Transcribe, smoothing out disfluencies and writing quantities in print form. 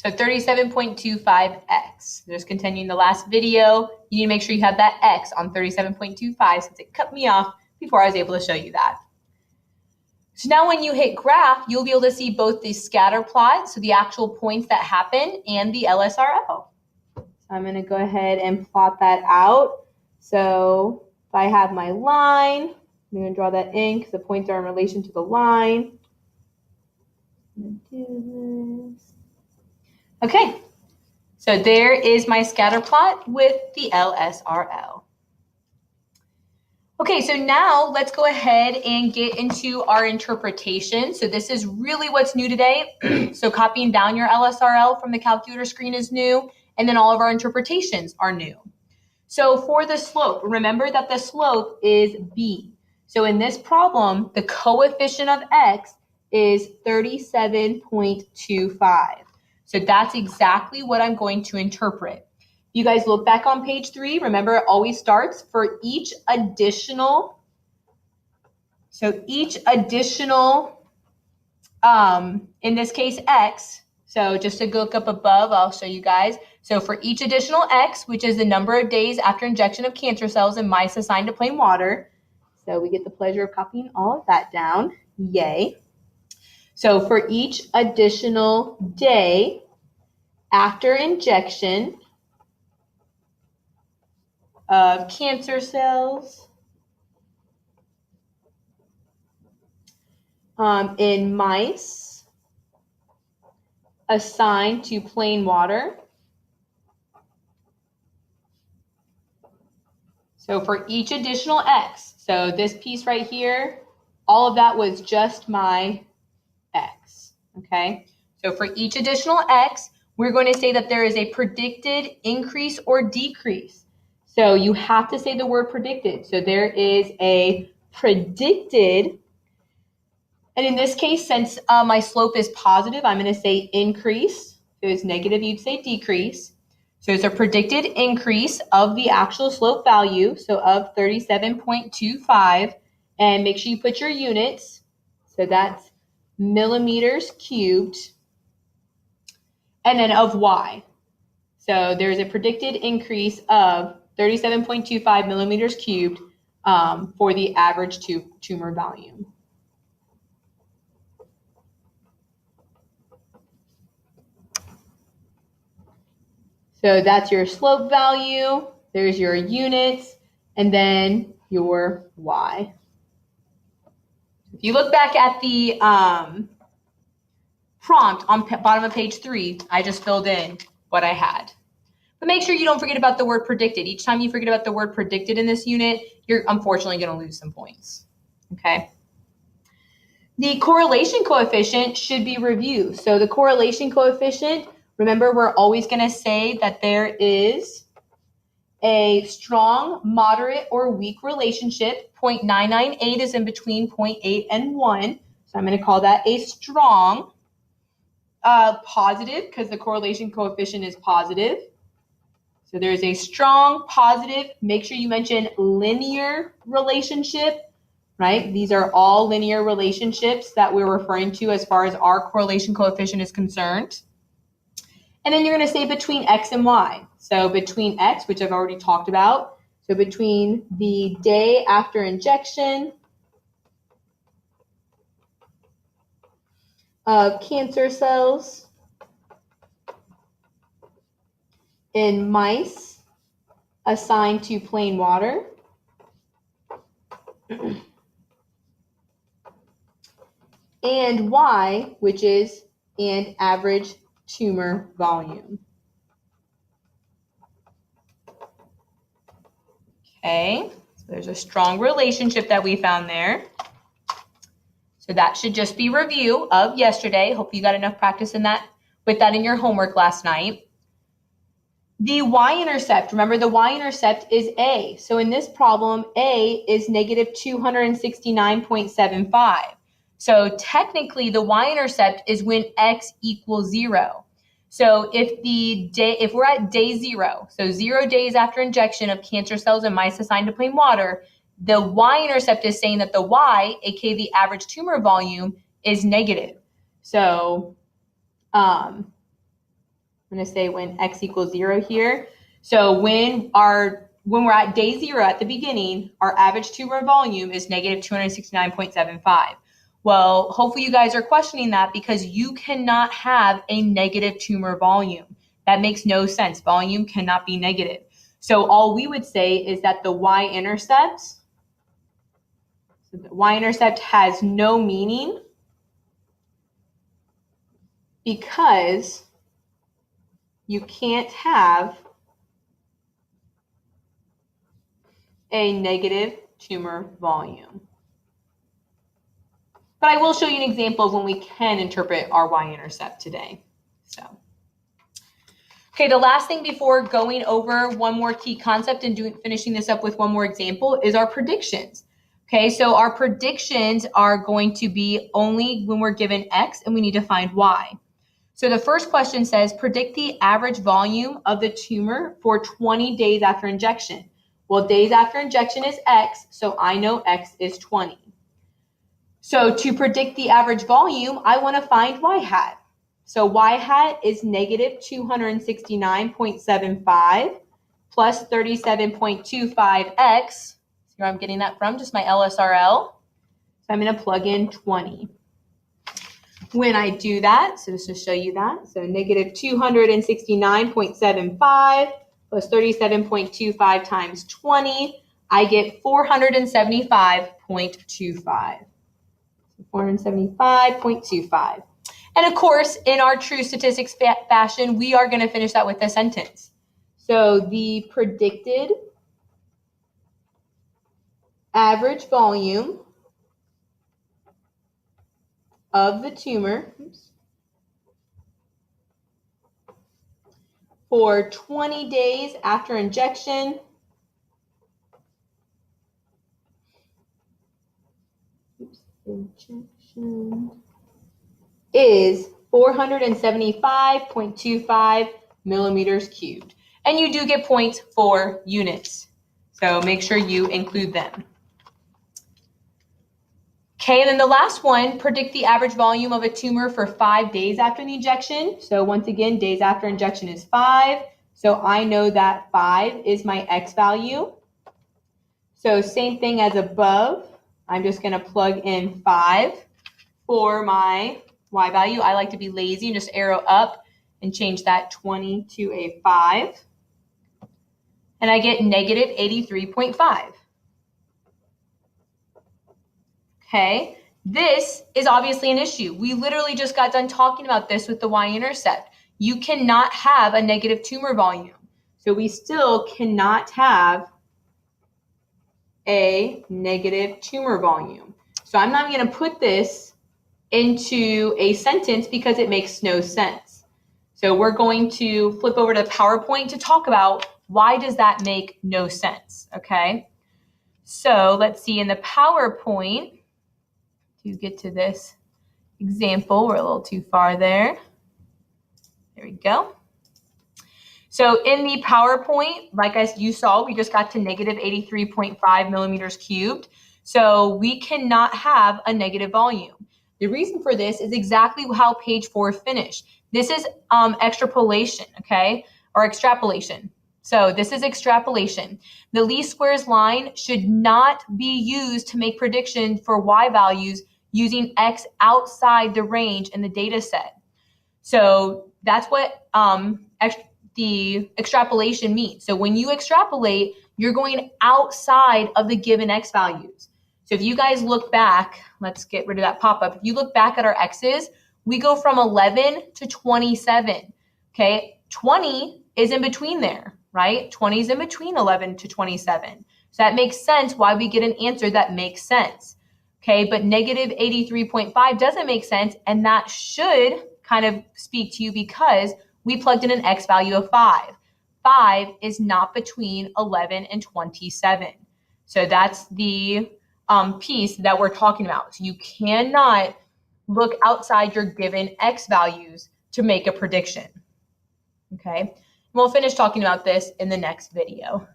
So 37.25x. Just continuing the last video, you need to make sure you have that x on 37.25 since it cut me off before I was able to show you that. So now when you hit graph, you'll be able to see both the scatter plot, so the actual points that happen, and the LSRL. So I'm going to go ahead and plot that out. So if I have my line, I'm going to draw that in because the points are in relation to the line. I'm going to do this. Okay, so there is my scatter plot with the LSRL. Okay, so now let's go ahead and get into our interpretation. So this is really what's new today. So copying down your LSRL from the calculator screen is new, and then all of our interpretations are new. So for the slope, remember that the slope is b. So in this problem, the coefficient of x is 37.25. So that's exactly what I'm going to interpret. You guys look back on page 3. Remember, it always starts for each additional. So each additional, in this case, x. So just to look up above, I'll show you guys. So for each additional x, which is the number of days after injection of cancer cells in mice assigned to plain water. So we get the pleasure of copying all of that down. Yay. So for each additional day after injection of cancer cells in mice assigned to plain water. So for each additional x, so this piece right here, all of that was just my x, okay? So for each additional x, we're going to say that there is a predicted increase or decrease. So you have to say the word predicted. So there is a predicted, and in this case, since my slope is positive, I'm going to say increase. If it was negative, you'd say decrease. So it's a predicted increase of the actual slope value, so of 37.25. And make sure you put your units. So that's millimeters cubed. And then of y. So there's a predicted increase of 37.25 millimeters cubed for the average tumor volume. So that's your slope value, there's your units, and then your y. If you look back at the prompt on bottom of page 3, I just filled in what I had. But make sure you don't forget about the word predicted. Each time you forget about the word predicted in this unit, you're unfortunately going to lose some points, okay? The correlation coefficient should be reviewed. So the correlation coefficient, remember, we're always going to say that there is a strong, moderate, or weak relationship. 0.998 is in between 0.8 and 1. So I'm going to call that a strong. Positive, because the correlation coefficient is positive. So there's a strong, positive. Make sure you mention linear relationship, right? These are all linear relationships that we're referring to as far as our correlation coefficient is concerned. And then you're going to say between x and y. So between x, which I've already talked about. So between the day after injection of cancer cells in mice assigned to plain water and y, which is an average tumor volume. Okay, so there's a strong relationship that we found there. So that should just be review of yesterday. Hope you got enough practice in that with that in your homework last night. The y-intercept, remember the y-intercept is a. So in this problem, a is negative 269.75. So technically the y-intercept is when x equals 0. So if we're at day 0, so 0 days after injection of cancer cells in mice assigned to plain water, the y-intercept is saying that the y, aka the average tumor volume, is negative. So I'm going to say when x equals 0 here. So when we're at day 0 at the beginning, our average tumor volume is negative 269.75. Well, hopefully you guys are questioning that because you cannot have a negative tumor volume. That makes no sense. Volume cannot be negative. So all we would say is that the y-intercept, has no meaning because you can't have a negative tumor volume. But I will show you an example of when we can interpret our y-intercept today. Okay, the last thing before going over one more key concept and finishing this up with one more example is our predictions. Okay, so our predictions are going to be only when we're given x and we need to find y. So the first question says, predict the average volume of the tumor for 20 days after injection. Well, days after injection is x, so I know x is 20. So to predict the average volume, I want to find y hat. So y hat is negative 269.75 plus 37.25x. See where I'm getting that from? Just my LSRL. So I'm going to plug in 20. When I do that, so just to show you that, so negative 269.75 plus 37.25 times 20, I get 475.25. 475.25. And of course, in our true statistics fashion, we are going to finish that with a sentence. So the predicted average volume of the tumor for 20 days after injection is 475.25 millimeters cubed. And you do get points for units. So make sure you include them. Okay, and then the last one, predict the average volume of a tumor for 5 days after the injection. So once again, days after injection is 5. So I know that 5 is my x value. So same thing as above. I'm just going to plug in 5 for my y value. I like to be lazy and just arrow up and change that 20 to a 5. And I get negative 83.5. Okay, this is obviously an issue. We literally just got done talking about this with the y-intercept. You cannot have a negative tumor volume. So we still cannot have a negative tumor volume. So I'm not going to put this into a sentence because it makes no sense. So we're going to flip over to PowerPoint to talk about why does that make no sense, okay? So let's see, in the PowerPoint, to get to this example, we're a little too far there. There we go. So in the PowerPoint, like you saw, we just got to negative 83.5 millimeters cubed. So we cannot have a negative volume. The reason for this is exactly how page 4 finished. This is extrapolation, okay, or extrapolation. So this is extrapolation. The least squares line should not be used to make predictions for y values using x outside the range in the data set. So that's what the extrapolation means. So when you extrapolate, you're going outside of the given x values. So if you guys look back, let's get rid of that pop-up. If you look back at our x's, we go from 11 to 27, okay? 20 is in between there, right? 20 is in between 11 to 27. So that makes sense why we get an answer that makes sense, okay? But negative 83.5 doesn't make sense, and that should kind of speak to you because we plugged in an x value of 5. 5 is not between 11 and 27. So that's the piece that we're talking about. So you cannot look outside your given x values to make a prediction, okay? We'll finish talking about this in the next video.